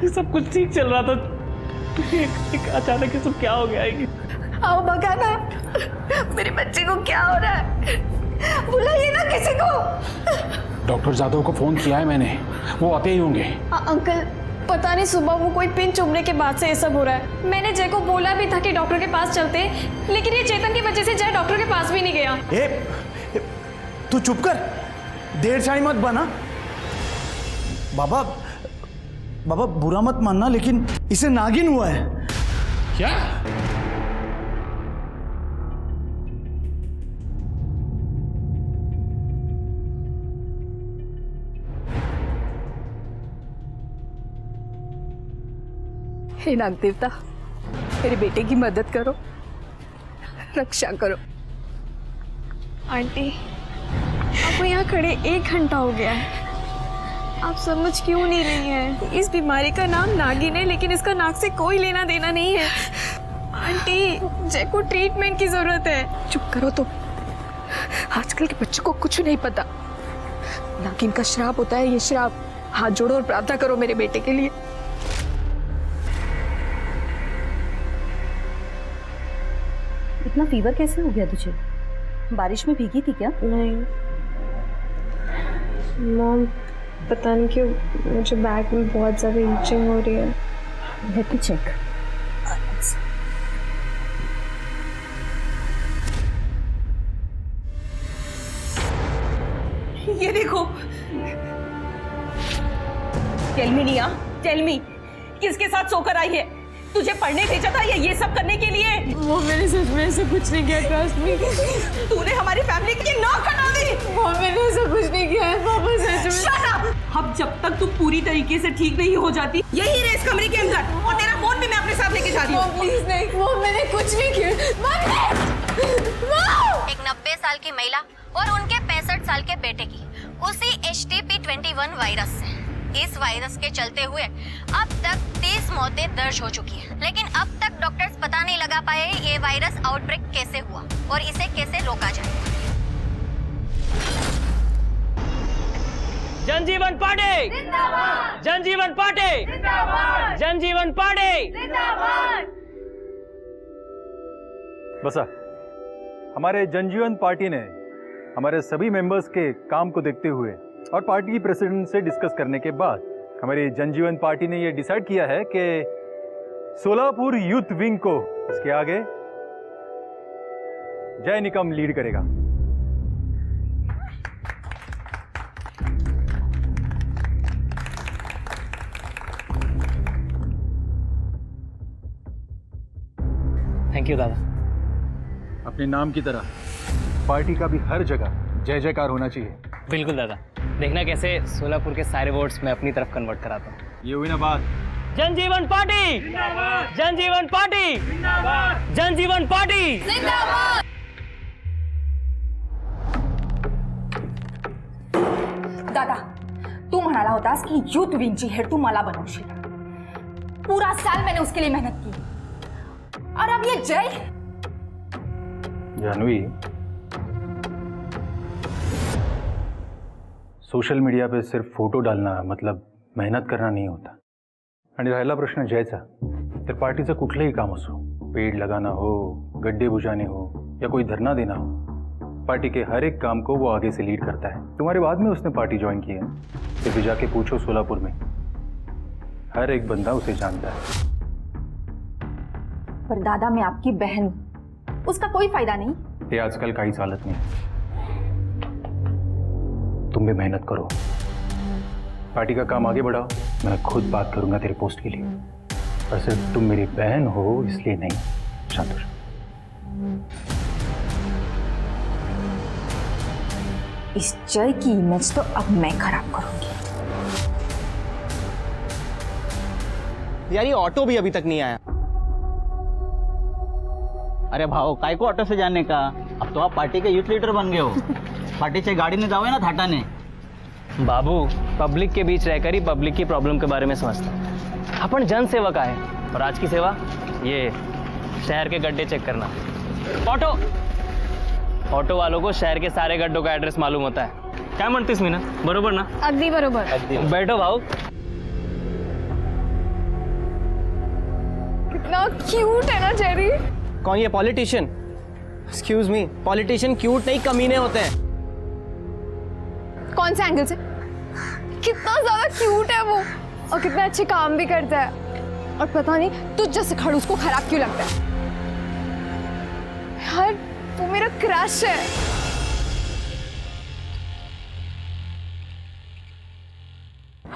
सब कुछ ठीक चल रहा था, एक अचानक ये सब क्या हो गया है? आओ बगाना, मेरे बच्चे को क्या हो रहा है? बुलाइए ना किसी को। डॉक्टर जादव को फोन किया है मैंने, वो आते ही होंगे। अंकल पता नहीं सुबह वो कोई पिन चुभने के बाद से ये सब हो रहा है। मैंने जय को बोला भी था कि डॉक्टर के पास चलते, लेकिन ये चेतन की वजह से जय डॉक्टर के पास भी नहीं गया। तू चुप कर, देर शाही मत बना। बाबा बाबा बुरा मत मानना, लेकिन इसे नागिन हुआ है। क्या? हे नाग देवता, मेरे बेटे की मदद करो, रक्षा करो। आंटी आपको यहाँ खड़े 1 घंटा हो गया है, आप समझ क्यों नहीं रही हैं? इस बीमारी का नाम नागिन है, लेकिन इसका नाक से कोई लेना देना नहीं है। आंटी जय को ट्रीटमेंट की जरूरत है। चुप करो तो, आजकल के बच्चों को कुछ नहीं पता। नागिन का श्राप होता है ये श्राप। हाथ जोड़ो और प्रार्थना करो मेरे बेटे के लिए। इतना फीवर कैसे हो गया तुझे? बारिश में भीगी थी क्या? नहीं मॉम, पता नहीं क्यों मुझे बैक में बहुत ज़्यादा ईचिंग हो रही है। Let me check. ये देखो। टेल मी निया, टेल मी, किसके साथ सोकर आई है? तुझे पढ़ने भेजा था या ये सब करने के लिए? वो मैंने सच में ऐसा कुछ नहीं किया, ट्रस्ट मी। तूने हमारी फैमिली की नाक कटा दी। वो मैंने ऐसा कुछ नहीं किया है पापा, सच में। Shut up! अब जब तक तू पूरी तरीके से ठीक नहीं हो जाती, यही रहे इस कमरे के अंदर, और तेरा फोन भी मैं अपने साथ लेके जा रही हूँ। प्लीज नहीं, वो मैंने कुछ नहीं किया। एक 90 साल की महिला और उनके 65 साल के बेटे की उसी HTP-21 वायरस से। इस वायरस के चलते हुए अब तक 30 मौतें दर्ज हो चुकी हैं, लेकिन अब तक डॉक्टर्स पता नहीं लगा पाए ये वायरस आउटब्रेक कैसे हुआ और इसे कैसे रोका जाए। जनजीवन पार्टी जिंदाबाद! जनजीवन पार्टी जिंदाबाद! जनजीवन पार्टी जिंदाबाद! बसा, हमारे जनजीवन पार्टी ने हमारे सभी मेंबर्स के काम को देखते हुए और पार्टी प्रेसिडेंट से डिस्कस करने के बाद हमारी जनजीवन पार्टी ने यह डिसाइड किया है कि सोलापुर यूथ विंग को इसके आगे जय निकम लीड करेगा। थैंक यू दादा। अपने नाम की तरह पार्टी का भी हर जगह जय जयकार होना चाहिए। बिल्कुल दादा, देखना कैसे सोलापुर के सारे वोट्स मैं अपनी तरफ कन्वर्ट कराता हूँ। ये हुई ना बात। जनजीवन पार्टी जिंदाबाद! जनजीवन पार्टी जिंदाबाद! जनजीवन पार्टी जिंदाबाद! दादा, तू म्हणाला होतास की यूथ विंगची हेड तू मला बनवशील। पूरा साल मैंने उसके लिए मेहनत की, और अब ये जय। जानवी, सोशल मीडिया पे सिर्फ फोटो डालणं मतलब मेहनत करणं नाही होता। आणि राहिला प्रश्न जयचा, तर पार्टीचं कुठलंही काम असो, पेड़ लगाना हो, गड्ढे बुझाने हो या कोई धरना देना हो, पार्टी के हर एक काम को वो आगे से लीड करता है। तुम्हारे बाद में उसने पार्टी ज्वाइन की है, फिर भी जाके पूछो सोलापुर में, हर एक बंदा उसे जानता है। पर दादा, मैं आपकी बहन हूं, उसका कोई फायदा नहीं। ये आजकल काही चालत नहीं। तुम भी मेहनत करो, पार्टी का काम आगे बढ़ाओ। मैं खुद बात करूंगा तेरे पोस्ट के लिए, और सिर्फ तुम मेरी बहन हो इसलिए नहीं। शांत हो जाओ। इस जय की इमेज तो अब मैं खराब करूंगी। यार ये ऑटो भी अभी तक नहीं आया। अरे भाऊ, काय को ऑटो से जाने का, अब तो आप पार्टी के यूथ लीडर बन गए हो। पार्टीच्या गाडीने जावे ना थाटाने। बाबू, पब्लिक के बीच रहकर ही पब्लिक की प्रॉब्लम के बारे में समझता। अपन जन सेवक आहे, और आज की सेवा ये शहर के गड्ढे चेक करना। ऑटो वालों को शहर के सारे गड्ढों का एड्रेस मालूम होता है। क्या म्हणतेस मीना, बरोबर ना? अगदी बरोबर। बैठो भाऊ। कितना क्यूट है ना जेरी। कौन ये politician? Excuse me, politician cute नहीं कमीने होते हैं। कौन से एंगल से? कितना ज्यादा क्यूट है वो और कितना अच्छे काम भी करता है। और पता नहीं तुझ जैसे खड़ूस को खराब क्यों लगता है। यार वो मेरा क्रश है।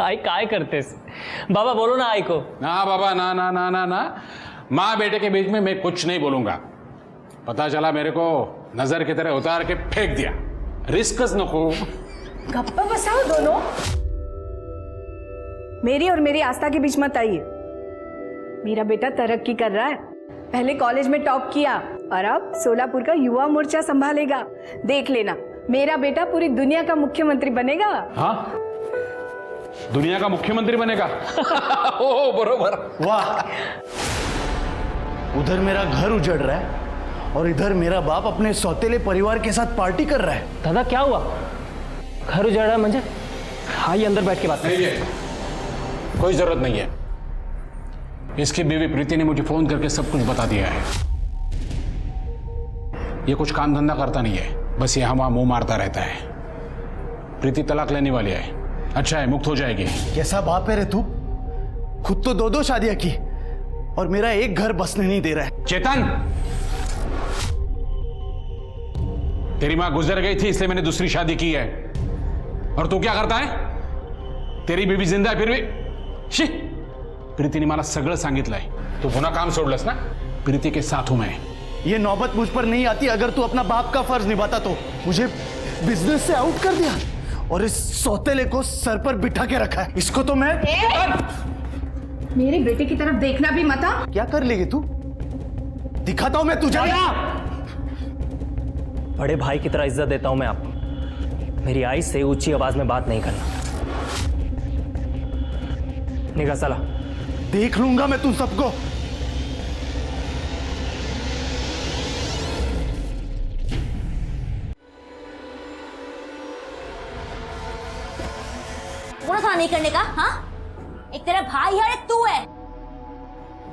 आई काय करतेस? बाबा बोलो ना आई को। ना बाबा, ना ना ना ना ना, माँ बेटे के बीच में मैं कुछ नहीं बोलूंगा। पता चला मेरे को नजर की तरह उतार के फेंक दिया। रिस्कस नको। गप्पा बसाओ दोनों। मेरी और मेरी आस्था के बीच मत आइए। मेरा बेटा तरक्की कर रहा है, पहले कॉलेज में टॉप किया और अब सोलापुर का युवा मोर्चा संभालेगा। देख लेना, मेरा बेटा पूरी दुनिया का मुख्यमंत्री बनेगा। हाँ, दुनिया का मुख्यमंत्री बनेगा। ओ बरोबर। वाह, उधर मेरा घर उजड़ रहा है और इधर मेरा बाप अपने सौतेले परिवार के साथ पार्टी कर रहा है। दादा क्या हुआ? घर उजड़ रहा है म्हणजे? आइए अंदर बैठ के बात नहीं है, कोई जरूरत नहीं है। इसकी बीवी प्रीति ने मुझे फोन करके सब कुछ बता दिया है। ये कुछ काम धंधा करता नहीं है, बस यहाँ वहां मुंह मारता रहता है। प्रीति तलाक लेने वाली है। अच्छा है, मुक्त हो जाएगी। कैसा बाप है रे तू? खुद तो 2-2 शादियां की और मेरा एक घर बसने नहीं दे रहा है। चेतन, तेरी मां गुजर गई थी इसलिए मैंने दूसरी शादी की है। और तू क्या करता है? तेरी बीवी जिंदा है फिर भी? शी, प्रीतीने मला सगळं सांगितलंय। तू पुन्हा काम सोडलंस ना? प्रीति के साथ हूं मैं। ये नौबत मुझ पर नहीं आती अगर तू अपना बाप का फर्ज निभाता तो। मुझे बिजनेस से आउट कर दिया और इस सौतेले को सर पर बिठा के रखा है। इसको तो मैं मेरे बेटे की तरफ देखना भी मत। क्या कर लेगी तू? दिखाता हूं मैं तुझे। बड़े भाई की तरह इज्जत देता हूं मैं आपको। मेरी आई से ऊंची आवाज में बात नहीं करना। निकल साला। देख लूंगा मैं तुम सबको। बोला था नहीं करने का। हाँ, एक तेरा भाई है और एक तू है।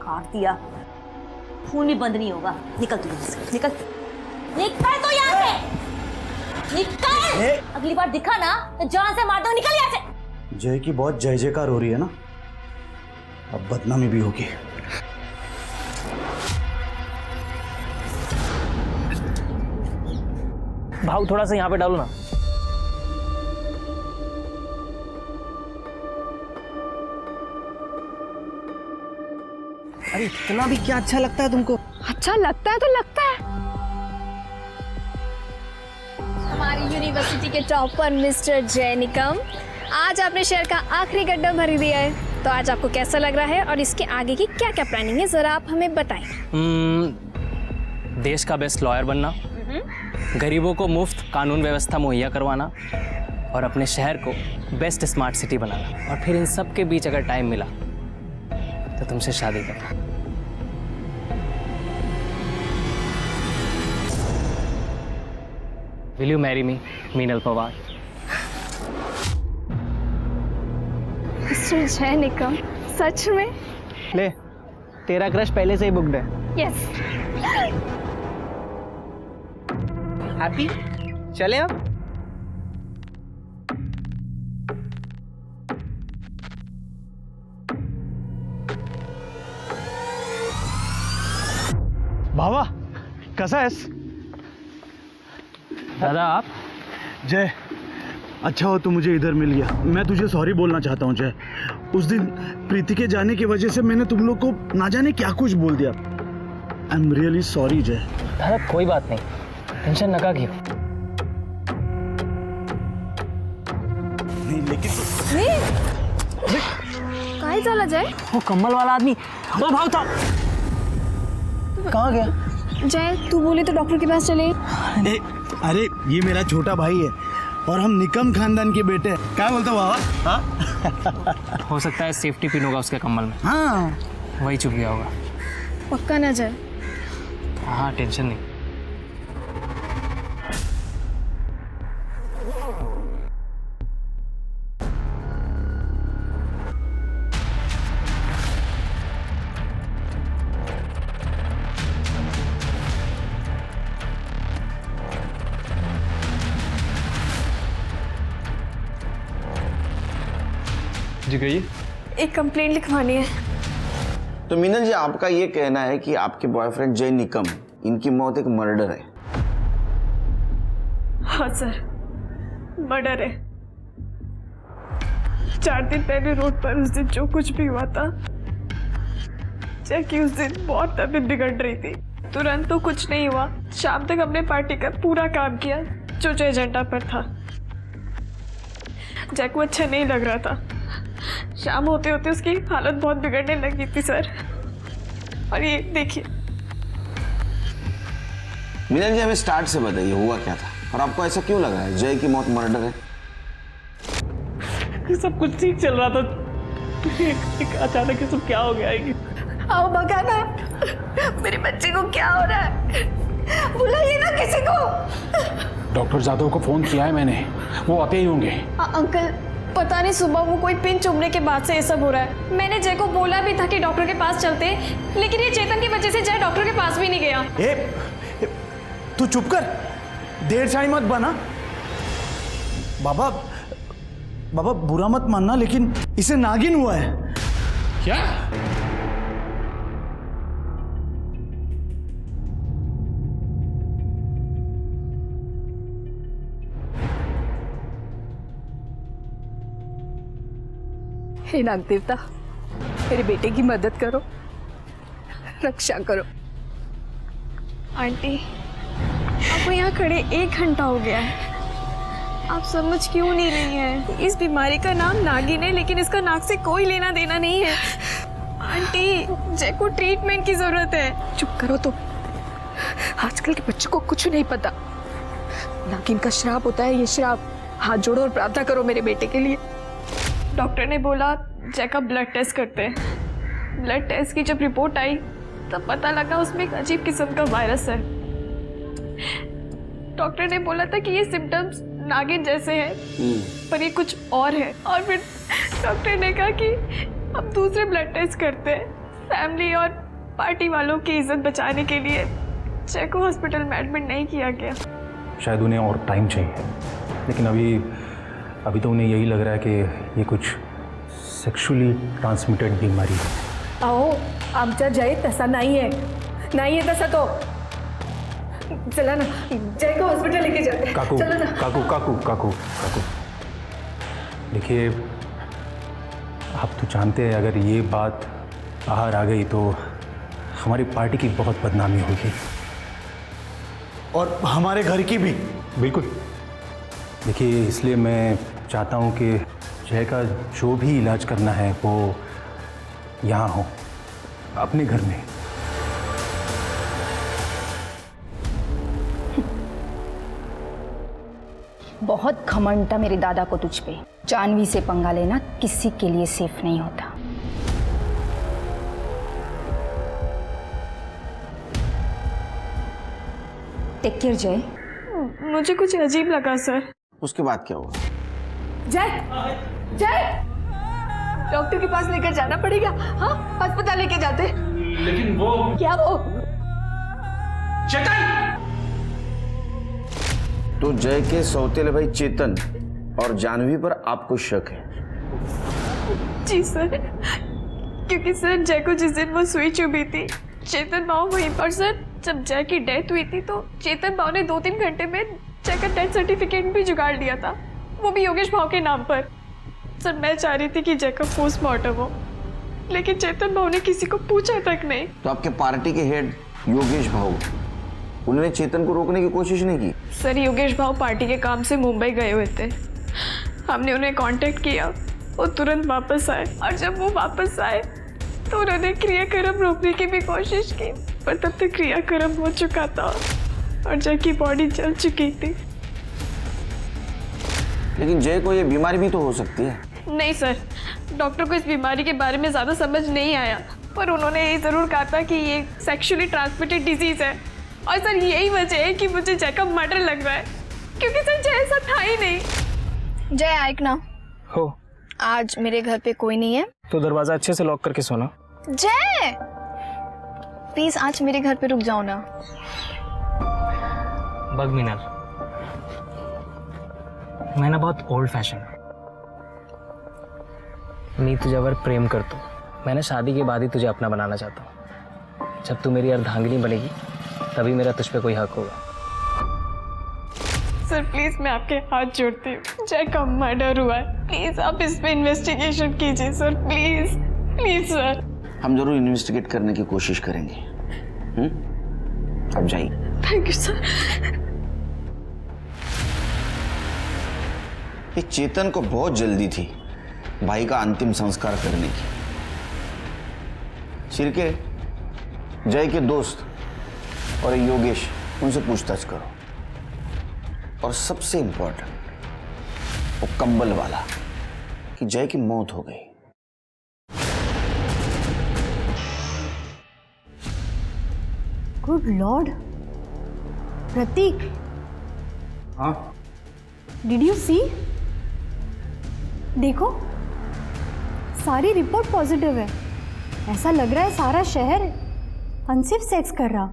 काट दिया, खून भी बंद नहीं होगा। निकल तू यहाँ से, निकल निकल तो यहाँ से, निकल। अगली बार दिखा ना तो जान से मार दो। निकल यहाँ से। जय की बहुत जय जयकार हो रही है ना, अब बदनामी भी होगी। भाव थोड़ा सा यहाँ पे डालो ना। अरे इतना भी क्या अच्छा लगता है तुमको? अच्छा लगता है तो लगता है। हमारी यूनिवर्सिटी के टॉपर मिस्टर जय निकम, आज आपने शहर का आखिरी गड्ढा भर दिया है। तो आज आपको कैसा लग रहा है और इसके आगे की क्या क्या प्लानिंग है, जरा आप हमें बताएं। देश का बेस्ट लॉयर बनना, गरीबों को मुफ्त कानून व्यवस्था मुहैया करवाना और अपने शहर को बेस्ट स्मार्ट सिटी बनाना। और फिर इन सब के बीच अगर टाइम मिला तो तुमसे शादी करना। Will you marry me, Meenal Pawar? Mister जय निकम, सच में? ले, तेरा क्रश पहले से ही बुक्ड है। यस। हैप्पी? चले अब? भावा, कसा आहेस? दादा आप? जय, अच्छा हो तू मुझे इधर मिल गया। मैं तुझे सॉरी बोलना चाहता हूँ जय। उस दिन प्रीति के जाने की वजह से मैंने तुम लोग को ना जाने क्या कुछ बोल दिया। आई एम रियली सॉरी जय। दादा कोई बात नहीं, टेंशन नका घेऊ। नहीं लेकिन काय झालं जय? वो कम्बल वाला आदमी वो भाव था। कहाँ गया? जय, तू बोले तो डॉक्टर के पास चले। अरे ये मेरा छोटा भाई है और हम निकम खानदान के बेटे हैं। क्या बोलते हो बाबा? हाँ? हो सकता है सेफ्टी पिन होगा उसके कम्बल में, हाँ, वही चुप गया होगा। पक्का ना जय? हाँ टेंशन नहीं। जी कहिए। एक कंप्लेंट लिखवानी है। तो मीनल जी, आपका ये कहना है कि आपके बॉयफ्रेंड जय निकम, इनकी मौत एक मर्डर है? हाँ सर, मर्डर है। 4 दिन पहले रोड पर उस दिन जो कुछ भी हुआ था, जैकी उस दिन बहुत तबीयत बिगड़ रही थी। तुरंत तो कुछ नहीं हुआ, शाम तक हमने पार्टी का पूरा काम किया जो जो एजेंडा पर था। जैक को अच्छा नहीं लग रहा था, शाम होते होते उसकी हालत बहुत बिगड़ने लगी थी सर। और ये देखिए। मीनल जी, हमें स्टार्ट से बताइए हुआ क्या था और आपको ऐसा क्यों लगा है जय की मौत मर्डर है? सब कुछ ठीक चल रहा था, एक अचानक ये सब क्या हो गया है? आओ भगाना, मेरे बच्चे को क्या हो रहा है? बुलाइए ना किसी को। डॉक्टर जादव को फोन किया है मैंने, वो आते ही होंगे। अंकल, पता नहीं सुबह वो कोई पिन चुभने के बाद से ये सब हो रहा है। मैंने जय को बोला भी था कि डॉक्टर के पास चलते, लेकिन ये चेतन की वजह से जय डॉक्टर के पास भी नहीं गया। तू चुप कर, देर शाही मत बना। बाबा बाबा बुरा मत मानना, लेकिन इसे नागिन हुआ है। क्या? हे नाग देवता, मेरे बेटे की मदद करो, रक्षा करो। आंटी, आपको यहाँ खड़े 1 घंटा हो गया है, आप समझ क्यों नहीं रही हैं? इस बीमारी का नाम नागिन है, लेकिन इसका नाक से कोई लेना देना नहीं है। आंटी, जय को ट्रीटमेंट की जरूरत है। चुप करो तो, आजकल के बच्चों को कुछ नहीं पता। नागिन का श्राप होता है ये श्राप। हाथ जोड़ो और प्रार्थना करो मेरे बेटे के लिए। डॉक्टर ने बोला जय का ब्लड टेस्ट करते हैं। ब्लड टेस्ट की जब रिपोर्ट आई तब पता लगा उसमें एक अजीब किस्म का वायरस है। डॉक्टर ने बोला था कि ये सिम्टम्स नागिन जैसे हैं, पर ये कुछ और है। और फिर डॉक्टर ने कहा कि अब दूसरे ब्लड टेस्ट करते हैं। फैमिली और पार्टी वालों की इज्जत बचाने के लिए जय को हॉस्पिटल में एडमिट नहीं किया गया। शायद उन्हें और टाइम चाहिए, लेकिन अभी तो उन्हें यही लग रहा है कि ये कुछ सेक्सुअली ट्रांसमिटेड बीमारी है। अहो, आमचा जय तसा नाही आहे तसा तो। चला ना, जय को हॉस्पिटल लेके जाते हैं। काकू चलो ना। काकू काकू काकू काकू देखिए, आप तो जानते हैं अगर ये बात बाहर आ गई तो हमारी पार्टी की बहुत बदनामी होगी, और हमारे घर की भी। बिल्कुल। देखिए, इसलिए मैं चाहता हूँ कि जय का जो भी इलाज करना है वो यहाँ हो, अपने घर में। बहुत घमंड था मेरे दादा को तुझ पे। जानवी से पंगा लेना किसी के लिए सेफ नहीं होता। टेक केयर जय। मुझे कुछ अजीब लगा सर। उसके बाद क्या हुआ? जय डॉक्टर के पास लेकर जाना पड़ेगा। हाँ, अस्पताल लेके जाते। लेकिन वो क्या वो? चेतन! तो जय के सौतेले भाई चेतन और जानवी पर आपको शक है? जी सर, क्योंकि सर जय को जिस दिन वो सुई चुभी थी चेतन बाबू वहीं पर। सर जब जय की डेथ हुई थी तो चेतन बाबू ने 2-3 घंटे में जय का डेथ सर्टिफिकेट भी जुगाड़ लिया था, वो भी योगेश भाव के नाम पर। सर मैं चाह रही थी कि जय का पोस्टमार्टम हो, लेकिन चेतन भाव ने किसी को पूछा तक नहीं। तो आपके पार्टी के हेड योगेश भाऊ, उन्होंने चेतन को रोकने की कोशिश नहीं की? सर योगेश भाव पार्टी के काम से मुंबई गए हुए थे, हमने उन्हें कांटेक्ट किया, वो तुरंत वापस आए। और जब वो वापस आए तो उन्होंने क्रियाक्रम रोकने की भी कोशिश की, पर तब तक क्रियाक्रम हो चुका था और जय की बॉडी जल चुकी थी। लेकिन जय को ये बीमारी भी तो हो सकती है। नहीं सर, डॉक्टर को इस बीमारी के बारे में ज़्यादा समझ नहीं आया, पर उन्होंने ये ज़रूर कहा था कि ये सेक्सुअली ट्रांसमिटेड डिजीज़ है। और सर यही वजह है कि मुझे जय का मर्डर लग रहा है, क्योंकि सर जय ऐसा था ही नहीं। जय आइक ना हो, आज मेरे घर पे कोई नहीं है तो दरवाजा अच्छे से लॉक करके सोना। जय प्लीज आज मेरे घर पे रुक जाओ ना। बग मीनल, मैं ना बहुत ओल्ड फैशन, मैं तुझ्यावर प्रेम करतो. मैंने शादी के बाद ही तुझे अपना बनाना चाहता हूँ. जब तू मेरी अर्धांगिनी बनेगी तभी मेरा तुझ पे कोई हक होगा. सर प्लीज मैं आपके हाथ जोड़ती हूँ. जय का मर्डर हुआ है, प्लीज आप इस पे इन्वेस्टिगेशन कीजिए सर. Please please sir. हम जरूर इन्वेस्टिगेट करने की कोशिश करेंगे. अब जाइए. Thank you sir. ये चेतन को बहुत जल्दी थी भाई का अंतिम संस्कार करने की. शिरके, जय के दोस्त और योगेश, उनसे पूछताछ करो. और सबसे इंपॉर्टेंट वो कंबल वाला कि जय की मौत हो गई. गुड लॉर्ड, प्रतीक. हाँ डिड यू सी? देखो सारी रिपोर्ट पॉजिटिव है. ऐसा लग रहा है सारा शहर अनसेफ सेक्स कर रहा.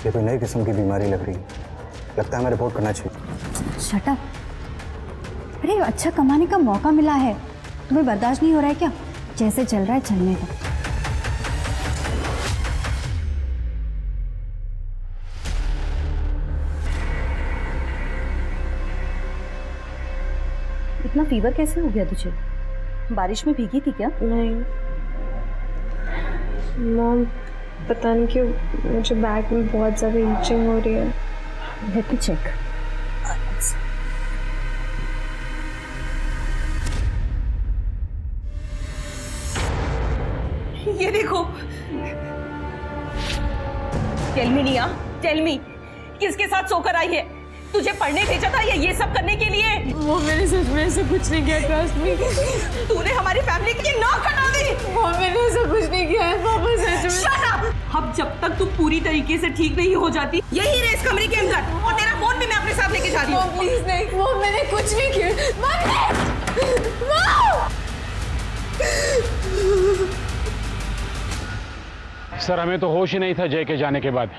ये कोई नई किस्म की बीमारी लग रही है. लगता है हमें रिपोर्ट करना चाहिए. Shut up. अरे अच्छा कमाने का मौका मिला है, तुम्हें बर्दाश्त नहीं हो रहा है क्या? जैसे चल रहा है चलने दो. इतना फीवर कैसे हो गया तुझे? बारिश में भीगी थी क्या? नहीं मॉम, पता नहीं क्यों मुझे बैक में बहुत ज़्यादा ईचिंग हो रही है. Let me check. ये देखो. टेल मी निया, टेल मी, किसके साथ सोकर आई है? तुझे पढ़ने भेजा था या ये सब करने के लिए? वो मैंने सच में ऐसा कुछ नहीं किया. Trust me. तूने हमारी फैमिली की नाक कटा दी. वो मैंने ऐसा कुछ नहीं किया है पापा, सच में. Shut up! अब जब तक तू पूरी तरीके से ठीक नहीं हो जाती, यही रहे इस कमरे के अंदर. और तेरा फोन भी मैं अपने साथ लेके जा रही हूँ. प्लीज नहीं, वो मैंने कुछ नहीं किया. सर हमें तो होश ही नहीं था जय के जाने के बाद.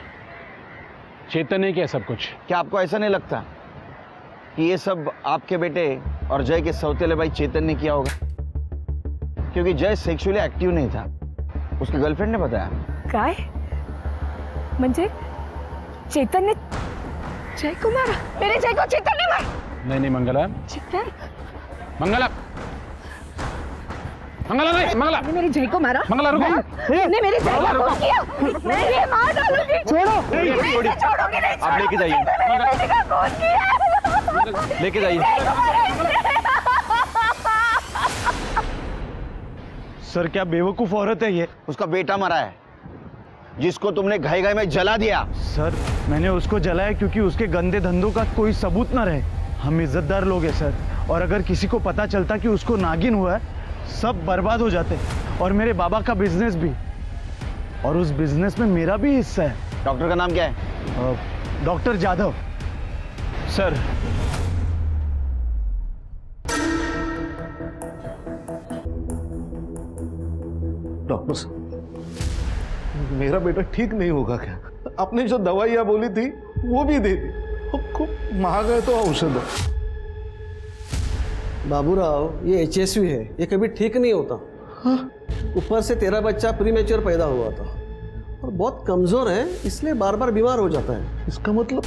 चेतन ने किया सब कुछ. क्या आपको ऐसा नहीं लगता कि ये सब आपके बेटे और जय के सौतेले भाई चेतन ने किया होगा? क्योंकि जय सेक्सुअली एक्टिव नहीं था, उसकी गर्लफ्रेंड ने बताया. काय म्हणजे चेतन ने जय को मारा? मेरे जय को चेतन ने मारा? नहीं मंगला. चेतन? मंगला, मंगला नहीं, मंगला. मेरे जय को मारा? मंगला रुको. ने मेरे जय को खून किया. मैं ये मार डालूंगी. छोड़ो. छोड़ोगे नहीं. आप लेके जाइए. मेरे बेटे का खून किया. लेके जाइए. सर क्या बेवकूफ औरत है ये. उसका बेटा मरा है जिसको तुमने घाई घाई में जला दिया. सर मैंने उसको जलाया क्योंकि उसके गंदे धंधों का कोई सबूत ना रहे. हम इज्जतदार लोग हैं सर, और अगर किसी को पता चलता कि उसको नागिन हुआ है, सब बर्बाद हो जाते. और मेरे बाबा का बिजनेस भी, और उस बिजनेस में मेरा भी हिस्सा है. डॉक्टर का नाम क्या है? डॉक्टर जाधव. सर डॉक्टर साहब, मेरा बेटा ठीक नहीं होगा क्या? आपने जो दवाइयाँ बोली थी वो भी दे दी. खूब महंगा है तो औषध. बाबूराव, ये HSV है, ये कभी ठीक नहीं होता. ऊपर से तेरा बच्चा प्रीमेच्योर पैदा हुआ था और बहुत कमजोर है, इसलिए बार बार बीमार हो जाता है. इसका मतलब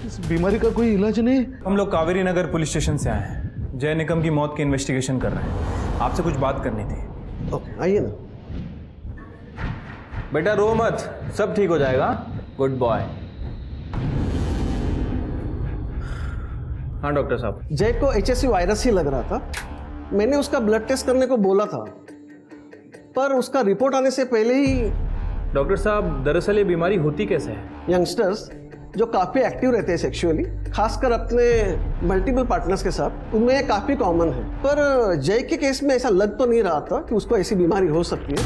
इस बीमारी का कोई इलाज नहीं? हम लोग कावेरी नगर पुलिस स्टेशन से आए हैं. जय निकम की मौत की इन्वेस्टिगेशन कर रहे हैं. आपसे कुछ बात करनी थी. ओके, आइए ना. बेटा रो मत, सब ठीक हो जाएगा. Good boy. हाँ डॉक्टर साहब. जय को HSV वायरस ही लग रहा था. मैंने उसका ब्लड टेस्ट करने को बोला था, पर उसका रिपोर्ट आने से पहले ही. डॉक्टर साहब दरअसल ये बीमारी होती कैसे है? यंगस्टर्स जो काफ़ी एक्टिव रहते हैं सेक्सुअली, खासकर अपने मल्टीपल पार्टनर्स के साथ, उनमें ये काफ़ी कॉमन है. पर जय के केस में ऐसा लग तो नहीं रहा था कि उसको ऐसी बीमारी हो सकती है,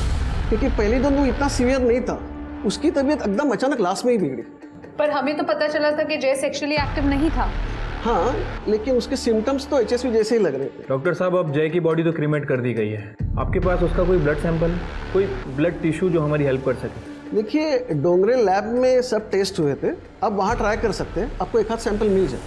क्योंकि पहले दिन वो इतना सीवियर नहीं था. उसकी तबीयत एकदम अचानक लास्ट में ही बिगड़ी. पर हमें तो पता चला था कि जय सेक्सुअली एक्टिव नहीं था. हाँ, लेकिन उसके सिम्टम्स तो HSV जैसे ही लग रहे थे. डॉक्टर साहब अब जय की बॉडी तो क्रीमेट कर दी गई है. आपके पास उसका कोई ब्लड सैंपल, कोई ब्लड टिश्यू जो हमारी हेल्प कर सके? देखिए, डोंगरे लैब में सब टेस्ट हुए थे, अब वहाँ ट्राई कर सकते हैं. आपको एक आध सैंपल मिल जाए.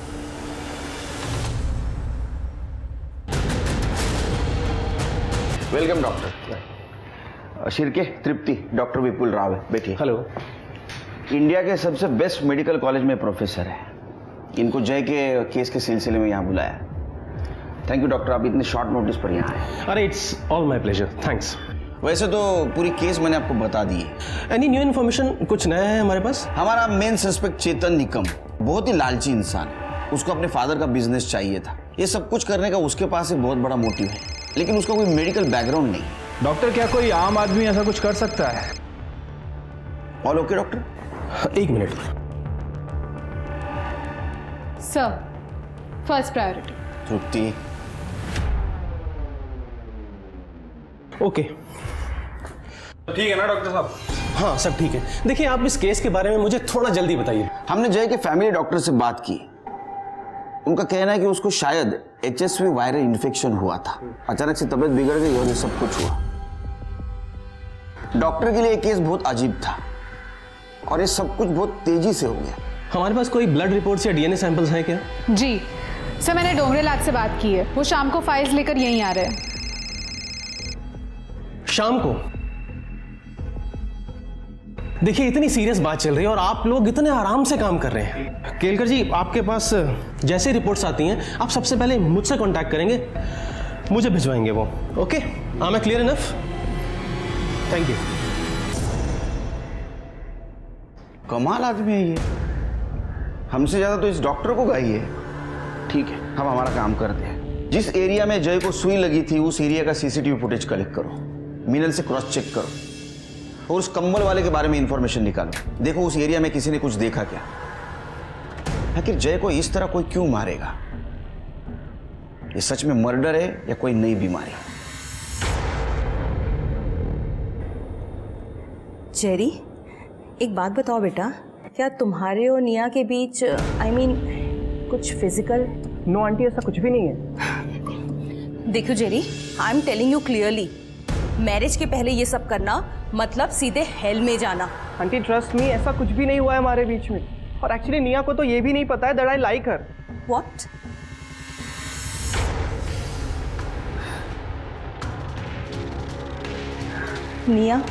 Welcome doctor. Shirke, Tripti, doctor Vipul Rao है, बैठिए। हेलो। इंडिया के सबसे बेस्ट मेडिकल कॉलेज में प्रोफेसर है। इनको जय के केस के सिलसिले में यहाँ बुलाया। थैंक यू डॉक्टर, आप इतने शॉर्ट नोटिस पर यहाँ आए। अरे it's all my pleasure, thanks. वैसे तो पूरी केस मैंने आपको बता दी है। एनी न्यू इन्फॉर्मेशन, कुछ नया है हमारे पास? हमारा मेन सस्पेक्ट चेतन निकम बहुत ही लालची इंसान है। उसको अपने फादर का बिजनेस चाहिए था। ये सब कुछ करने का उसके पास एक बहुत बड़ा मोटिव है, लेकिन उसका कोई मेडिकल बैकग्राउंड नहीं। डॉक्टर, क्या कोई आम आदमी ऐसा कुछ कर सकता है? All okay doctor? एक मिनट सर, फर्स्ट प्रायोरिटी। तृप्ति, ओके। ठीक है ना डॉक्टर साहब? हाँ सब ठीक है। देखिए, आप इस केस के बारे में मुझे थोड़ा जल्दी बताइए। हमने जय के फैमिली डॉक्टर से बात की। उनका कहना है कि उसको शायद HSV वायरल इन्फेक्शन हुआ था। अचानक से तबीयत बिगड़ गई और ये सब कुछ हुआ। डॉक्टर के लिए ये केस बहुत अजीब था और ये सब कुछ बहुत तेजी से हो गया। हमारे पास कोई ब्लड रिपोर्ट्स या DNA सैंपल्स हैं क्या? जी सर, मैंने डोंगरे लैब से बात की है। वो शाम को फाइल्स लेकर यहीं आ रहे हैं। शाम को? देखिए, इतनी सीरियस बात चल रही है और आप लोग इतने आराम से काम कर रहे हैं। केलकर जी, आपके पास जैसे रिपोर्ट्स आती हैं, आप सबसे पहले मुझसे कांटेक्ट करेंगे, मुझे भिजवाएंगे वो। Okay, I M clear enough? Thank you. कमाल आदमी है ये। हमसे ज्यादा तो इस डॉक्टर को गाई है। ठीक है, हम हमारा काम करते हैं। जिस एरिया में जय को सुई लगी थी उस एरिया का CCTV फुटेज कलेक्ट करो, मिनल से क्रॉस चेक करो और उस कंबल वाले के बारे में इंफॉर्मेशन निकालो। देखो उस एरिया में किसी ने कुछ देखा क्या। आखिर जय को इस तरह कोई क्यों मारेगा? ये सच में मर्डर है या कोई नई बीमारी? जेरी, एक बात बताओ बेटा, क्या तुम्हारे और निया के बीच I mean, कुछ फिजिकल? नो आंटी, ऐसा कुछ भी नहीं है। देखो Jerry, I am telling you clearly, marriage के पहले ये सब करना मतलब सीधे हेल में जाना। आंटी ट्रस्ट मी, ऐसा कुछ भी नहीं हुआ है हमारे बीच में। और एक्चुअली निया को तो ये भी नहीं पता है that I like her. What? निया,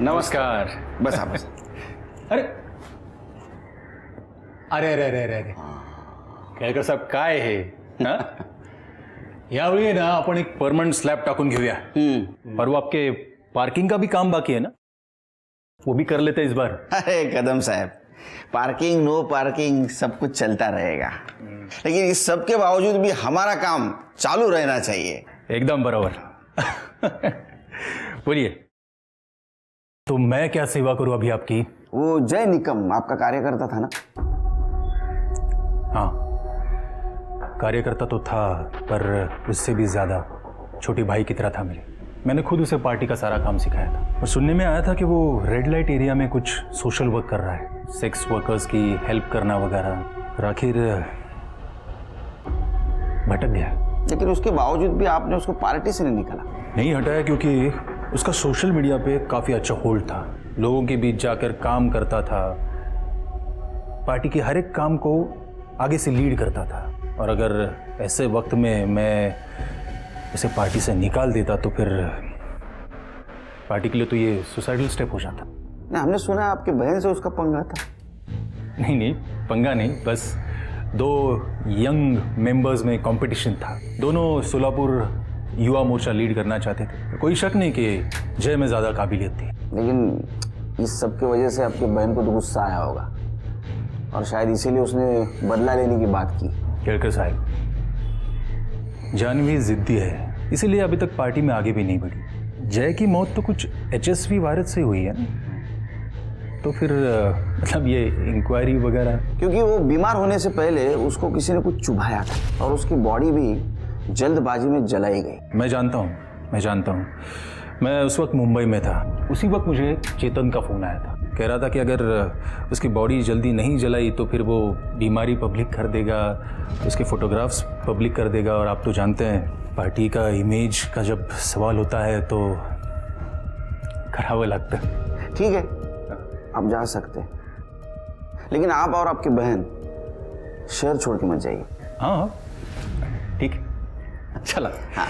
नमस्कार। बस आप बस। अरे अरे अरे अरे अरे केळकर साहेब, काय हे? यावेळी ना आपण एक परमनंट स्लॅब टाकून घेऊया। और वो आपके पार्किंग का भी काम बाकी है ना, वो भी कर लेते इस बार। अरे कदम साहब, पार्किंग नो पार्किंग सब कुछ चलता रहेगा, लेकिन इस सब के बावजूद भी हमारा काम चालू रहना चाहिए। एकदम बराबर। बोलिए, तो मैं क्या सेवा करूं अभी आपकी? वो जय निकम आपका कार्यकर्ता था ना? हाँ, कार्यकर्ता तो था, पर उससे भी ज्यादा छोटी भाई की तरह था मेरे। मैंने खुद उसे पार्टी का सारा काम सिखाया था। और सुनने में आया था कि वो रेड लाइट एरिया में कुछ सोशल वर्क कर रहा है, सेक्स वर्कर्स की हेल्प करना वगैरह। और आखिर भटक गया। लेकिन उसके बावजूद भी आपने उसको पार्टी से नहीं निकाला? नहीं हटाया, क्योंकि उसका सोशल मीडिया पे काफ़ी अच्छा होल्ड था। लोगों के बीच जाकर काम करता था, पार्टी के हर एक काम को आगे से लीड करता था। और अगर ऐसे वक्त में मैं उसे पार्टी से निकाल देता तो फिर पार्टी के लिए तो ये सुसाइडल स्टेप हो जाता। नहीं, हमने सुना आपके बहन से उसका पंगा था। नहीं नहीं, पंगा नहीं, बस दो यंग मेंबर्स में कंपटीशन था। दोनों सोलापुर युवा मोर्चा लीड करना चाहते थे। कोई शक नहीं कि जय में ज़्यादा काबिलियत थी। लेकिन इस सब की वजह से आपके बहन को तो गुस्सा आया होगा और शायद इसीलिए उसने बदला लेने की बात की। केळकर साहब, जानवी जिद्दी है, इसीलिए अभी तक पार्टी में आगे भी नहीं बढ़ी। जय की मौत तो कुछ HSV वायरस से हुई है ना, तो फिर मतलब ये इंक्वायरी वगैरह। क्योंकि वो बीमार होने से पहले उसको किसी ने कुछ चुभाया था और उसकी बॉडी भी जल्दबाजी में जलाई गई। मैं जानता हूँ। मैं उस वक्त मुंबई में था। उसी वक्त मुझे चेतन का फ़ोन आया था, कह रहा था कि अगर उसकी बॉडी जल्दी नहीं जलाई तो फिर वो बीमारी पब्लिक कर देगा, उसके फोटोग्राफ्स पब्लिक कर देगा। और आप तो जानते हैं पार्टी का इमेज का जब सवाल होता है तो खराब लगता है। ठीक है, आप जा सकते हैं, लेकिन आप और आपकी बहन शहर छोड़ के मत जाइए। हाँ ठीक है। अच्छा लगा। हाँ,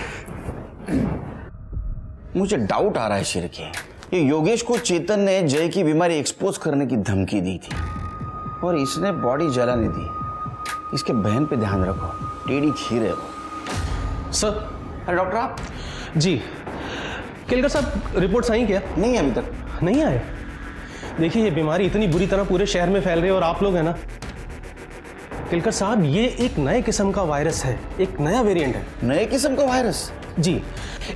मुझे डाउट आ रहा है शेर के, ये योगेश को चेतन ने जय की बीमारी एक्सपोज करने की धमकी दी थी और इसने बॉडी जलाने दी। इसके बहन पे ध्यान रखो, टेढ़ी खीर है वो। सर। अरे डॉक्टर आप? जी केलकर साहब, रिपोर्ट्स आई क्या? नहीं अभी तक नहीं आए। देखिए ये बीमारी इतनी बुरी तरह पूरे शहर में फैल रही है और आप लोग हैं ना केलकर साहब, ये एक नए किस्म का वायरस है, एक नया वेरिएंट है। नए किस्म का वायरस? जी,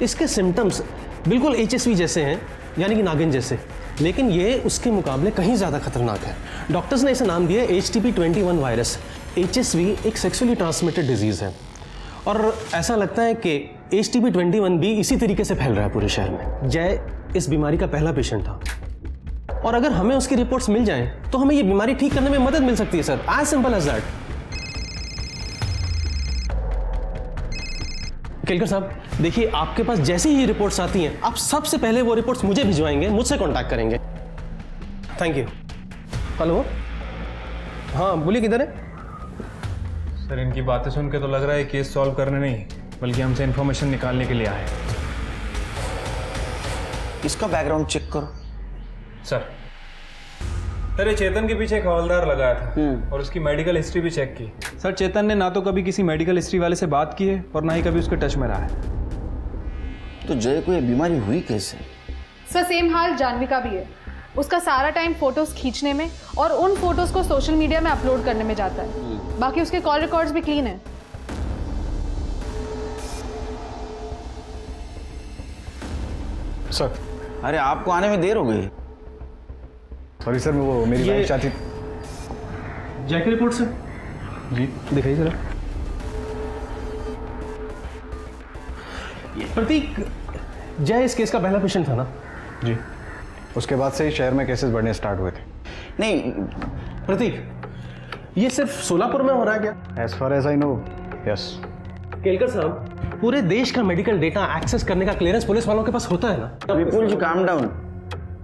इसके सिम्टम्स बिल्कुल HSV जैसे हैं, यानी कि नागिन जैसे, लेकिन ये उसके मुकाबले कहीं ज़्यादा खतरनाक है। डॉक्टर्स ने इसे नाम दिया HTP-21 वायरस। HSV एक सेक्सुअली ट्रांसमिटेड डिजीज़ है और ऐसा लगता है कि HTP-21 भी इसी तरीके से फैल रहा है पूरे शहर में। जय इस बीमारी का पहला पेशेंट था और अगर हमें उसकी रिपोर्ट्स मिल जाएं तो हमें ये बीमारी ठीक करने में मदद मिल सकती है sir, as simple as that. Kelkar साहब देखिए, आपके पास जैसे ही रिपोर्ट्स आती हैं आप सबसे पहले वो रिपोर्ट्स मुझे भिजवाएंगे, मुझसे कांटेक्ट करेंगे। Thank you. हेलो, हाँ बोलिए, किधर है? सर इनकी बातें सुन के तो लग रहा है केस सॉल्व करने नहीं बल्कि हमसे इन्फॉर्मेशन निकालने के लिए आए। इसका बैकग्राउंड चेक करो। सर ये चेतन के पीछे एक हवलदार लगाया था और उसकी मेडिकल हिस्ट्री भी चेक की। सर चेतन ने ना तो कभी किसी मेडिकल हिस्ट्री वाले से बात की है और ना ही कभी उसके टच में रहा है। तो जय को ये बीमारी हुई कैसे? सर सेम हाल जानवी का भी है। उसका सारा टाइम फोटोज खींचने में और उन फोटोज को सोशल मीडिया में अपलोड करने में जाता है। बाकी उसके कॉल रिकॉर्ड्स भी क्लीन है। सर। अरे आपको आने में देर हो गई। सॉरी सर, वो मेरी वाइफ चाहती। जय की रिपोर्ट सर? जी दिखाइए जरा। प्रतीक, जय इस केस का पहला पेशेंट था ना? जी, उसके बाद से ही शहर में केसेस बढ़ने स्टार्ट हुए थे। नहीं प्रतीक, ये सिर्फ सोलापुर में हो रहा है क्या? As far as I know, yes. Kelkar साहब, पूरे देश का मेडिकल डेटा एक्सेस करने का क्लियरेंस पुलिस वालों के पास होता है ना? विपुल जी काम डाउन,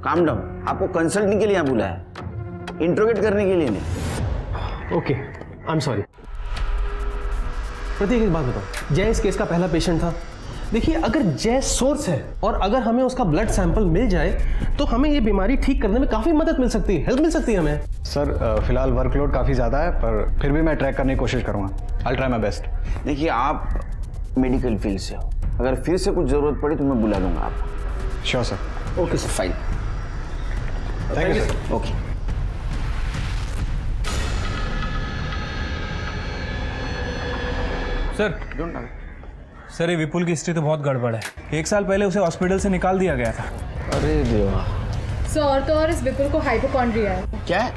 काम डाउन। आपको कंसल्टिंग के लिए यहाँ बुलाया है, इंट्रोगेट करने के लिए नहीं। Okay, I am sorry. Prateek एक बात बताओ, जय इस केस का पहला पेशेंट था। देखिए अगर जय सोर्स है और अगर हमें उसका ब्लड सैंपल मिल जाए तो हमें ये बीमारी ठीक करने में काफ़ी मदद मिल सकती है, हेल्प मिल सकती है हमें। सर फिलहाल वर्कलोड काफ़ी ज़्यादा है, पर फिर भी मैं ट्रैक करने की कोशिश करूँगा। I try my best. देखिए आप मेडिकल फील्ड से हो, अगर फिर से कुछ ज़रूरत पड़ी तो मैं बुला लूँगा आपको। Sure sir. Okay sir, fine. Thank you sir. Okay. Sir ये विपुल की हिस्ट्री तो बहुत गड़बड़ है। 1 साल पहले उसे हॉस्पिटल से निकाल दिया गया था। अरे देवा। सर और तो और इस विपुल को हाइपोकॉन्ड्रिया है। क्या है?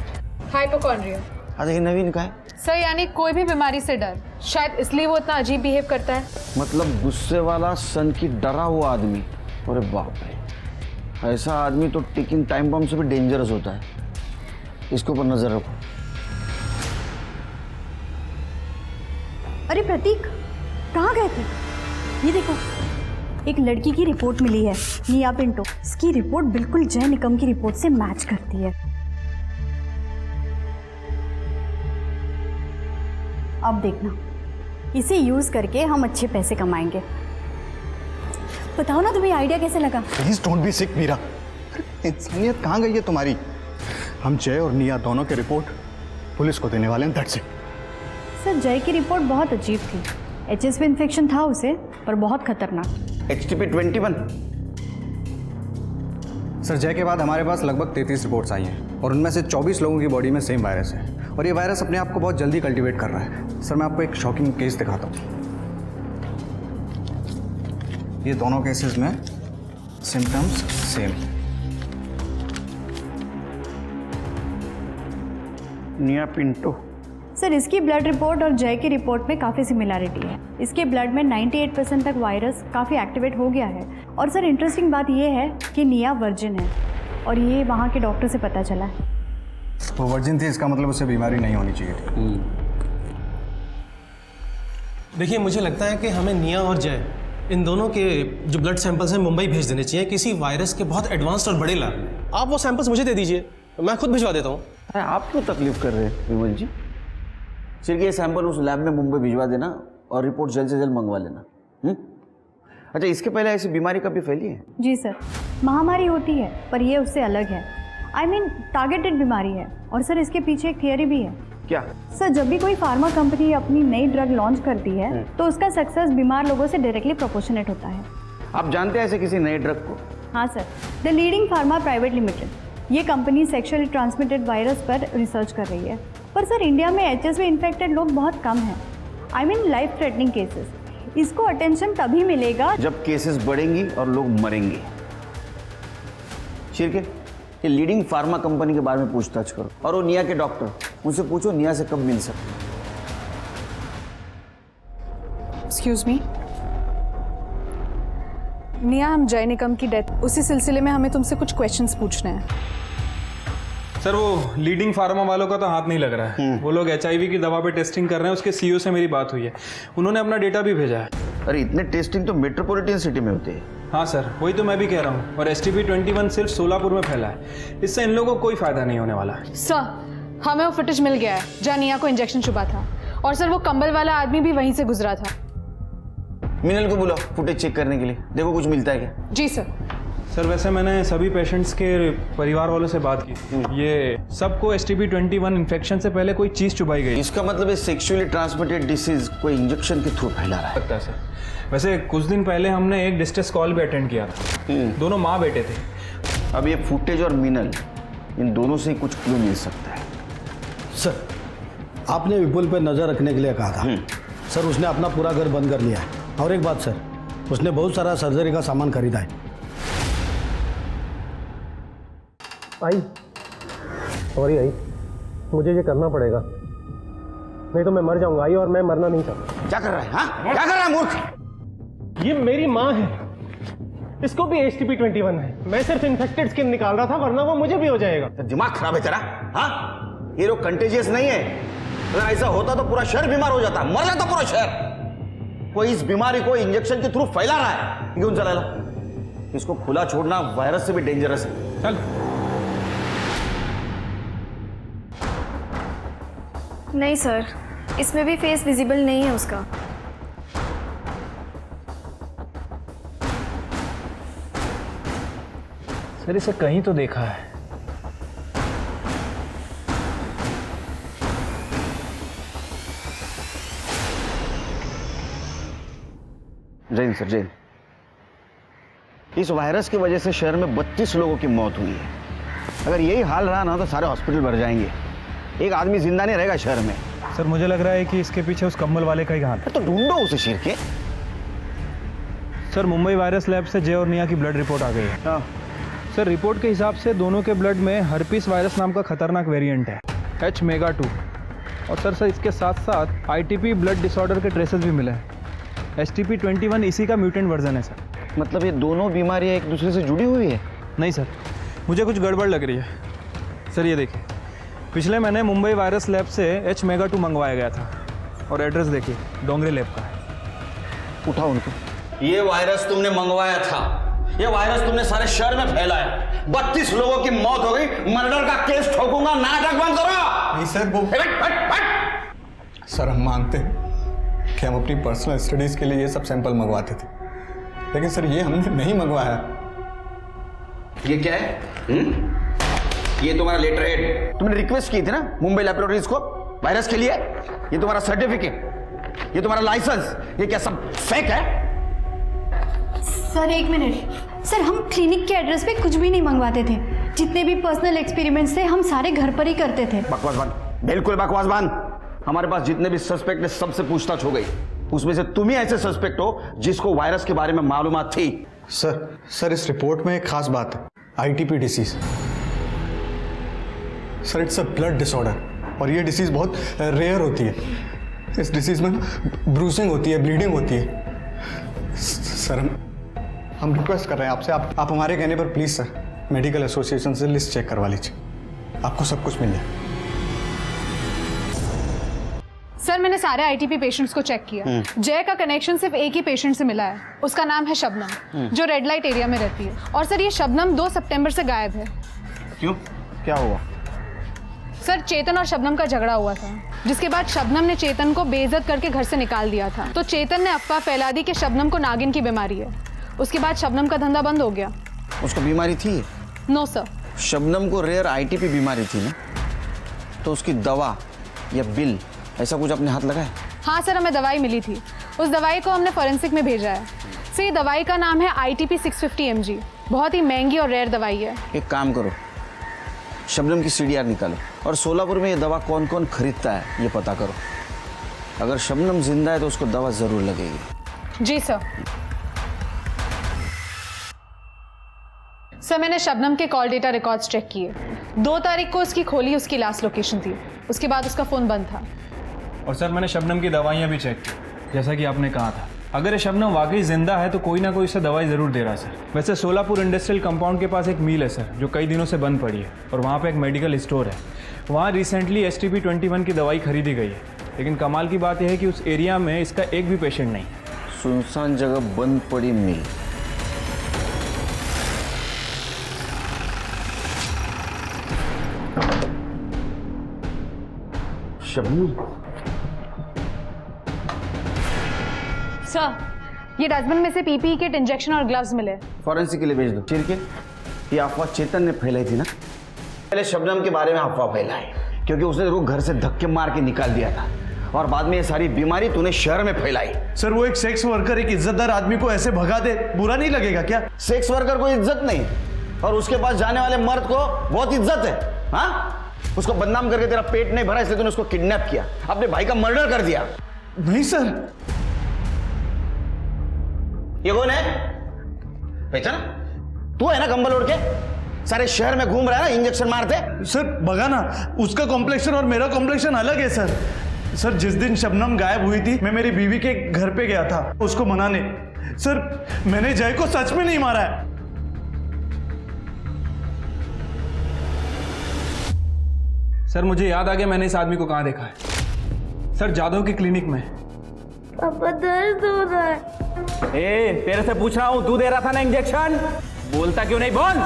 हाइपोकॉन्ड्रिया। देखिए नवीन का है। सर यानी कोई भी बीमारी से डर, शायद इसलिए वो इतना अजीब बिहेव करता है। मतलब गुस्से वाला, सन की डरा हुआ आदमी। अरे बाप रे, ऐसा आदमी तो टिकिंग टाइम बम से भी डेंजरस होता है। इसके ऊपर नजर रखो। अरे प्रतीक, कहाँ गए थे? ये देखो, एक लड़की की रिपोर्ट मिली है, निया पिंटो। इसकी रिपोर्ट बिल्कुल जय निकम की रिपोर्ट से मैच करती है। अब देखना, इसे यूज करके हम अच्छे पैसे कमाएंगे। बताओ ना तुम्हें आइडिया कैसे लगा? प्लीज डोंट बी सिक मीरा। इंसानियत कहाँ गई है तुम्हारी? हम जय और निया दोनों की रिपोर्ट पुलिस को देने वाले हैं, दैट्स इट। सर जय की रिपोर्ट बहुत अजीब थी। HSV इन्फेक्शन था उसे, पर बहुत खतरनाक। HTP-21। सर जय के बाद हमारे पास लगभग 33 रिपोर्ट्स आई हैं और उनमें से 24 लोगों की बॉडी में सेम वायरस है और ये वायरस अपने आप को बहुत जल्दी कल्टीवेट कर रहा है। सर मैं आपको एक शॉकिंग केस दिखाता हूँ। ये दोनों केसेस में सिम्टम्स सेम। निया पिंटो। सर इसकी ब्लड रिपोर्ट और जय की रिपोर्ट में काफ़ी सिमिलैरिटी है। इसके ब्लड में 98% तक वायरस काफ़ी एक्टिवेट हो गया है। और सर इंटरेस्टिंग बात यह है कि निया वर्जिन है और ये वहाँ के डॉक्टर से पता चला है। वो वर्जिन थी, इसका मतलब उसे बीमारी नहीं होनी चाहिए थी। देखिए मुझे लगता है कि हमें निया और जय, इन दोनों के जो ब्लड सैंपल्स हैं मुंबई भेज देने चाहिए किसी वायरस के बहुत एडवांस्ड और बड़े लैब में। आप वो सैंपल्स मुझे दे दीजिए, मैं खुद भिजवा देता हूँ। अरे आप क्यों तकलीफ कर रहे हैं विमल जी? सिर्फ ये सैंपल उस लैब में मुंबई भिजवा देना और रिपोर्ट जल्द से जल्द मंगवा लेना। अच्छा, इसके पहले ऐसी बीमारी कभी फैली है? जी सर, महामारी होती है पर ये उससे अलग है। आई मीन टारगेटेड बीमारी है। और सर इसके पीछे एक थियरी भी है। क्या? सर जब भी कोई फार्मा कंपनी अपनी नई ड्रग लॉन्च करती है तो उसका सक्सेस बीमार लोगों से डायरेक्टली प्रोपोर्शनेट होता है। आप जानते हैं ऐसे किसी नए ड्रग को? हाँ sir, the leading pharma private limited. ये कंपनी सेक्सुअली ट्रांसमिटेड वायरस पर रिसर्च कर रही है। पर सर इंडिया में एचएसवी इन्फेक्टेड लोग बहुत कम हैं। I mean life threatening cases. इसको अटेंशन तभी मिलेगा जब केसेस बढ़ेंगी और लोग मरेंगे। शिरके, ये लीडिंग फार्मा कंपनी के बारे में पूछताछ करो। और वो निया के डॉक्टर, उनसे पूछो निया से कब मिल सकते। एक्सक्यूज मी, निया, हम जय निकम की डेथ, उसी सिलसिले में हमें तुमसे कुछ क्वेश्चंस पूछने हैं। सर वो लीडिंग फार्मा वालों का तो हाथ नहीं लग रहा है। वो लोग HIV की दवा पे टेस्टिंग कर रहे हैं। उसके CEO से मेरी बात हुई है, उन्होंने अपना डेटा भी भेजा है। अरे इतने टेस्टिंग तो मेट्रोपॉलिटन सिटी में होते हैं। हाँ सर, वही तो मैं भी कह रहा हूँ। और STP-21 सिर्फ सोलापुर में फैला है। इससे इन लोगों को कोई फायदा नहीं होने वाला है। सर, हमें वो फुटेज मिल गया है जहाँ निया को इंजेक्शन चुभा था। और सर वो कंबल वाला आदमी भी वहीं से गुजरा था। मिनल को बुलाओ फुटेज चेक करने के लिए, देखो कुछ मिलता है क्या। जी सर। सर वैसे मैंने सभी पेशेंट्स के परिवार वालों से बात की। ये सबको STP-21 इन्फेक्शन से पहले कोई चीज़ चुभाई गई। इसका मतलब है सेक्सुअली ट्रांसमिटेड डिसीज कोई इंजेक्शन के थ्रू फैला रहा है। लगता है सर। वैसे कुछ दिन पहले हमने एक डिस्ट्रेस कॉल भी अटेंड किया था। दोनों माँ बेटे थे। अब ये फुटेज और मिनल, इन दोनों से ही कुछ क्लू मिल सकता है। सर, आपने विपुल पर नज़र रखने के लिए कहा था। सर उसने अपना पूरा घर बंद कर लिया है। और एक बात सर, उसने बहुत सारा सर्जरी का सामान खरीदा है। आई सॉरी आई, मुझे ये करना पड़ेगा, नहीं तो मैं मर जाऊंगा आई, और मैं मरना नहीं चाहता। क्या कर रहा है? हाँ? क्या कर रहा है मूर्ख? ये मेरी माँ है, इसको भी STP-21 है। मैं सिर्फ इन्फेक्टेड स्किन निकाल रहा था, वरना वो मुझे भी हो जाएगा। दिमाग खराब है तेरा? हाँ, ये लोग कंटेजियस नहीं है। अगर ऐसा होता तो पूरा शहर बीमार हो जाता, मर जाता पूरा शहर। कोई इस बीमारी को इंजेक्शन के थ्रू फैला रहा है। क्यों चला? इसको खुला छोड़ना वायरस से भी डेंजरस है। चल। नहीं सर, इसमें भी फेस विजिबल नहीं है उसका। सर इसे कहीं तो देखा है। जैन सर, जैन, इस वायरस की वजह से शहर में 32 लोगों की मौत हुई है। अगर यही हाल रहा ना तो सारे हॉस्पिटल भर जाएंगे। एक आदमी जिंदा नहीं रहेगा शहर में। सर मुझे लग रहा है कि इसके पीछे उस कंबल वाले का ही हाथ है। तो ढूंढो उसे शेर के। सर मुंबई वायरस लैब से जय और निया की ब्लड रिपोर्ट आ गई है। हाँ। सर रिपोर्ट के हिसाब से दोनों के ब्लड में हर्पीस वायरस नाम का खतरनाक वेरिएंट है, H-MEGA-2। और सर इसके साथ साथ ITP ब्लड डिसऑर्डर के ट्रेसेस भी मिले हैं। STP-21 इसी का म्यूटेंट वर्जन है सर। मतलब ये दोनों बीमारियां एक दूसरे से जुड़ी हुई है? नहीं सर, मुझे कुछ गड़बड़ लग रही है। सर ये देखिए, पिछले महीने मुंबई वायरस लैब से H-MEGA-2 मंगवाया गया था। और एड्रेस देखिए, डोंगरी लैब का है। उठाओ उनको। ये वायरस तुमने मंगवाया था, ये वायरस तुमने सारे शहर में फैलाया। 32 लोगों की मौत हो गई। मर्डर का केस ठोकूंगा, नाटक बंद करो। नहीं सर, वो सर हम मानते हैं कि हम अपनी पर्सनल स्टडीज के लिए ये सब सैंपल मंगवाते थे, लेकिन सर ये हमने नहीं मंगवाया। ये क्या है? ये तुम्हारा लेटर हेड, तुमने रिक्वेस्ट की थी ना मुंबई लैबोरेटरीज को वायरस के लिए। ये तुम्हारा सर्टिफिकेट, ये तुम्हारा लाइसेंस, ये क्या सब फेक है? सर एक मिनट सर, हम क्लिनिक के एड्रेस पे कुछ भी नहीं मंगवाते थे। जितने भी पर्सनल एक्सपेरिमेंट्स थे हम सारे घर पर ही करते थे। बकवास बंद, बिल्कुल बकवास बंद। हमारे पास जितने भी सस्पेक्ट है सबसे पूछताछ हो गई। उसमें से तुम ही ऐसे सस्पेक्ट हो जिसको वायरस के बारे में मालूमात थी। सर इस रिपोर्ट में एक खास बात है, ITP disease. Sir it's a blood disorder और ये डिसीज बहुत रेयर होती है। इस डिसीज में ब्रूसिंग होती है, ब्लीडिंग होती है। सर हम रिक्वेस्ट कर रहे हैं आपसे, आप हमारे कहने पर प्लीज सर मेडिकल एसोसिएशन से लिस्ट चेक करवा लीजिए, आपको सब कुछ मिल जाए। सर मैंने सारे ITP पेशेंट्स को चेक किया। जय का कनेक्शन सिर्फ एक ही पेशेंट से मिला है, उसका नाम है शबनम, जो रेड लाइट एरिया में रहती है। और सर ये शबनम 2 सितंबर से गायब है। क्यों? क्या हुआ? सर चेतन और शबनम का झगड़ा हुआ था, जिसके बाद शबनम ने चेतन को बेइज्जत करके घर से निकाल दिया था। तो चेतन ने अफवाह फैला दी कि शबनम को नागिन की बीमारी है। उसके बाद शबनम का धंधा बंद हो गया। उसको बीमारी थी? No sir. शबनम को रेयर आईटीपी बीमारी थी ना, तो उसकी दवा या बिल ऐसा कुछ अपने हाथ लगाए? हाँ सर, हमें दवाई मिली थी। उस दवाई को हमने फॉरेंसिक में भेजा है। सर ये दवाई का नाम है ITP 650 mg। बहुत ही महंगी और रेयर दवाई है। एक काम करो, शबनम की CDR निकालो और सोलापुर में ये दवा कौन कौन खरीदता है ये पता करो। अगर शबनम जिंदा है तो उसको दवा जरूर लगेगी। जी सर। सर मैंने शबनम के कॉल डेटा रिकॉर्ड्स चेक किए। 2 तारीख को उसकी खोली उसकी लास्ट लोकेशन थी। उसके बाद उसका फ़ोन बंद था। और सर मैंने शबनम की दवाइयाँ भी चेक की, जैसा कि आपने कहा था। अगर ये शबनम वाकई जिंदा है तो कोई ना कोई इसे दवाई ज़रूर दे रहा है सर। वैसे सोलापुर इंडस्ट्रियल कंपाउंड के पास एक मिल है सर, जो कई दिनों से बंद पड़ी है, और वहाँ पे एक मेडिकल स्टोर है। वहाँ रिसेंटली STP 21 की दवाई खरीदी गई है। लेकिन कमाल की बात यह है कि उस एरिया में इसका एक भी पेशेंट नहीं। सुनसान जगह बंद पड़ी मिल। शबनम सर ये डस्टबिन में से PPE किट, इंजेक्शन और ग्लव्स मिले। फॉरेंसिक के लिए भेज दो। चिरके, ये अफवाह चेतन ने फैलाई थी ना? पहले शबनम के बारे में अफवाह फैलाई क्योंकि उसने रुक घर से धक्के मार के निकाल दिया था, और बाद में ये सारी बीमारी तूने शहर में फैलाई। सर वो एक सेक्स वर्कर एक इज्जतदार आदमी को ऐसे भगा दे, बुरा नहीं लगेगा क्या? सेक्स वर्कर को इज्जत नहीं, और उसके पास जाने वाले मर्द को बहुत इज्जत है। हाँ, उसको बदनाम करके तेरा पेट नहीं भरा, इसलिए तूने उसको किडनैप किया, अपने भाई का मर्डर कर दिया। नहीं सर। ये कौन है? पहचाना? तू है ना कंबल ओढ़ के सारे शहर में घूम रहा है ना इंजेक्शन मारते? सर बगा ना, उसका कॉम्प्लेक्शन और मेरा कॉम्प्लेक्शन अलग है सर। सर जिस दिन शबनम गायब हुई थी मैं मेरी बीवी के घर पे गया था उसको मनाने। सर मैंने जय को सच में नहीं मारा है। सर मुझे याद आ गया, मैंने इस आदमी को कहाँ देखा है। सर जादव के क्लिनिक में। पापा दर्द हो रहा है। तेरे से पूछ रहा हूँ, तू दे रहा था ना इंजेक्शन? बोलता क्यों नहीं? बोल।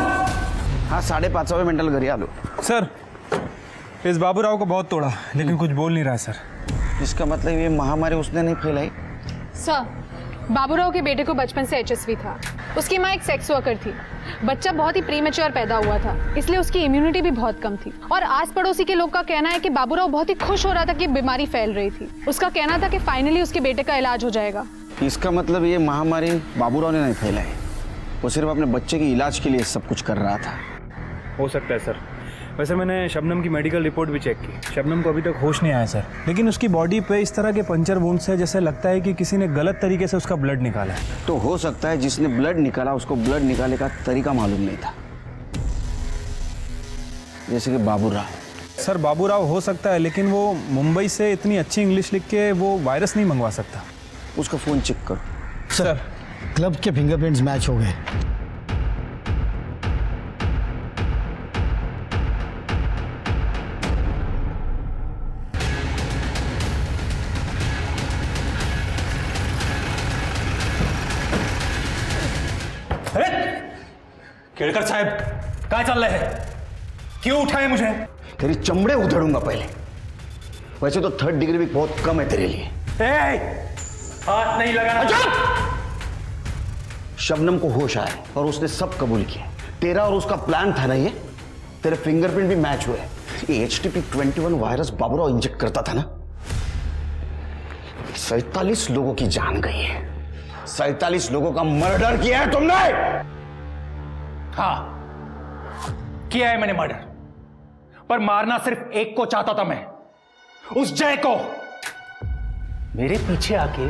हाँ 5:30 मेंटल घर आ लो। सर इस बाबूराव को बहुत तोड़ा, लेकिन कुछ बोल नहीं रहा है सर। इसका मतलब ये महामारी उसने नहीं फैलाई? सर बाबूराव के बेटे को बचपन से HSV था। उसकी माँ एक सेक्स वर्कर थी। बच्चा बहुत ही प्रीमेच्योर पैदा हुआ था, इसलिए उसकी इम्यूनिटी भी बहुत कम थी। और आस पड़ोसी के लोग का कहना है कि बाबूराव बहुत ही खुश हो रहा था कि बीमारी फैल रही थी। उसका कहना था कि फाइनली उसके बेटे का इलाज हो जाएगा। इसका मतलब ये महामारी बाबूराव ने नहीं फैलाई, वो सिर्फ अपने बच्चे के इलाज के लिए सब कुछ कर रहा था। हो सकता है सर। वैसे मैंने शबनम की मेडिकल रिपोर्ट भी चेक की। शबनम को अभी तक होश नहीं आया सर, लेकिन उसकी बॉडी पे इस तरह के पंचर वुंड्स है जैसे लगता है कि किसी ने गलत तरीके से उसका ब्लड निकाला है। तो हो सकता है जिसने ब्लड निकाला उसको ब्लड निकालने का तरीका मालूम नहीं था, जैसे कि बाबूराव। सर बाबूराव हो सकता है, लेकिन वो मुंबई से इतनी अच्छी इंग्लिश लिख के वो वायरस नहीं मंगवा सकता। उसका फ़ोन चेक करो। सर क्लब के फिंगरप्रिंट्स मैच हो गए। केड़कर साहब कहाँ चल रहे हैं? क्यों उठाए मुझे? तेरी चमड़े उधेड़ूंगा पहले। वैसे तो 3rd डिग्री भी बहुत कम है तेरे लिए। हाथ नहीं लगाना। शबनम को होश आया और उसने सब कबूल किया। तेरा और उसका प्लान था ना ये। तेरे फिंगरप्रिंट भी मैच हुए। ये HTP 21 वायरस बाबूराव इंजेक्ट करता था ना। 47 लोगों की जान गई है। 47 लोगों का मर्डर किया है तुमने। हाँ किया है मैंने मर्डर, पर मारना सिर्फ एक को चाहता था मैं, उस जय को। मेरे पीछे आके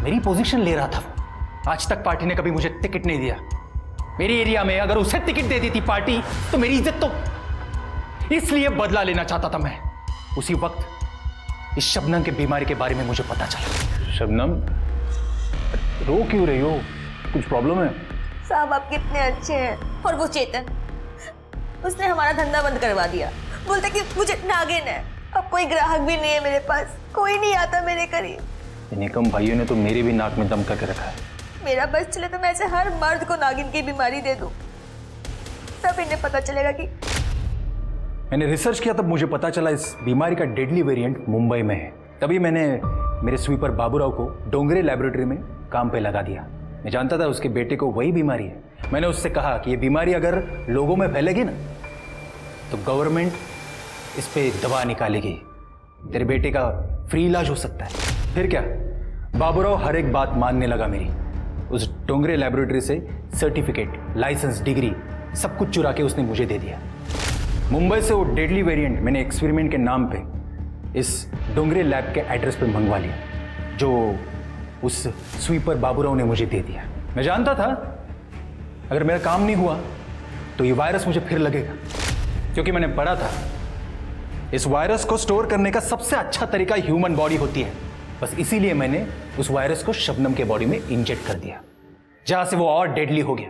मेरी पोजीशन ले रहा था वो। आज तक पार्टी ने कभी मुझे टिकट नहीं दिया। मेरी एरिया में अगर उसे टिकट दे दी थी पार्टी तो मेरी इज्जत तो, इसलिए बदला लेना चाहता था मैं। उसी वक्त इस शबनम के बीमारी के बारे में मुझे पता चला। शबनम रो क्यों रही हो? कुछ प्रॉब्लम है? साहब आप कितने अच्छे हैं। और वो चेतन, उसने हमारा धंधा बंद करवा दिया। बोलता कि मुझे नागिन है। अब कोई ग्राहक भी नहीं है मेरे पास, कोई नहीं आता मेरे करीब। निकम भाइयों ने तो मेरे भी नाक में दम करके रखा है। मेरा बस चले तो मैं ऐसे हर मर्द को नागिन की बीमारी दे दूं, तब इन्हें पता चलेगा कि मैंने रिसर्च किया तब मुझे पता चला इस बीमारी का डेडली वेरिएंट मुंबई में है। तभी मैंने मेरे स्वीपर बाबूराव को डोंगरे लैबोरेटरी में काम पे लगा दिया। मैं जानता था उसके बेटे को वही बीमारी है। मैंने उससे कहा कि ये बीमारी अगर लोगों में फैलेगी ना तो गवर्नमेंट इस पे दवा निकालेगी, तेरे बेटे का फ्री इलाज हो सकता है। फिर क्या, बाबूराव हर एक बात मानने लगा मेरी। उस डोंगरे लैबोरेटरी से सर्टिफिकेट, लाइसेंस, डिग्री सब कुछ चुरा के उसने मुझे दे दिया। मुंबई से वो डेडली वेरिएंट मैंने एक्सपेरिमेंट के नाम पे इस डोंगरे लैब के एड्रेस पे मंगवा लिया, जो उस स्वीपर बाबूराव ने मुझे दे दिया। मैं जानता था अगर मेरा काम नहीं हुआ तो ये वायरस मुझे फिर लगेगा, क्योंकि मैंने पढ़ा था इस वायरस को स्टोर करने का सबसे अच्छा तरीका ह्यूमन बॉडी होती है। बस इसीलिए मैंने उस वायरस को शबनम के बॉडी में इंजेक्ट कर दिया, जहां से वो और डेडली हो गया।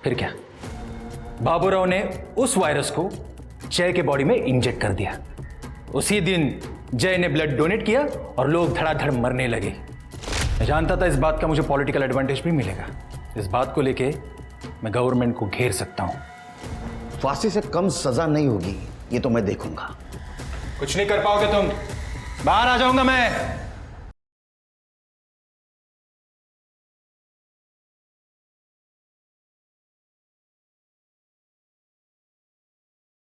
फिर क्या, बाबूराव ने उस वायरस को जय के बॉडी में इंजेक्ट कर दिया। उसी दिन जय ने ब्लड डोनेट किया और लोग धड़ाधड़ मरने लगे। मैं जानता था इस बात का मुझे पॉलिटिकल एडवांटेज भी मिलेगा। इस बात को लेके मैं गवर्नमेंट को घेर सकता हूं। फांसी से कम सजा नहीं होगी, ये तो मैं देखूंगा। कुछ नहीं कर पाओगे तुम, बाहर आ जाऊंगा मैं।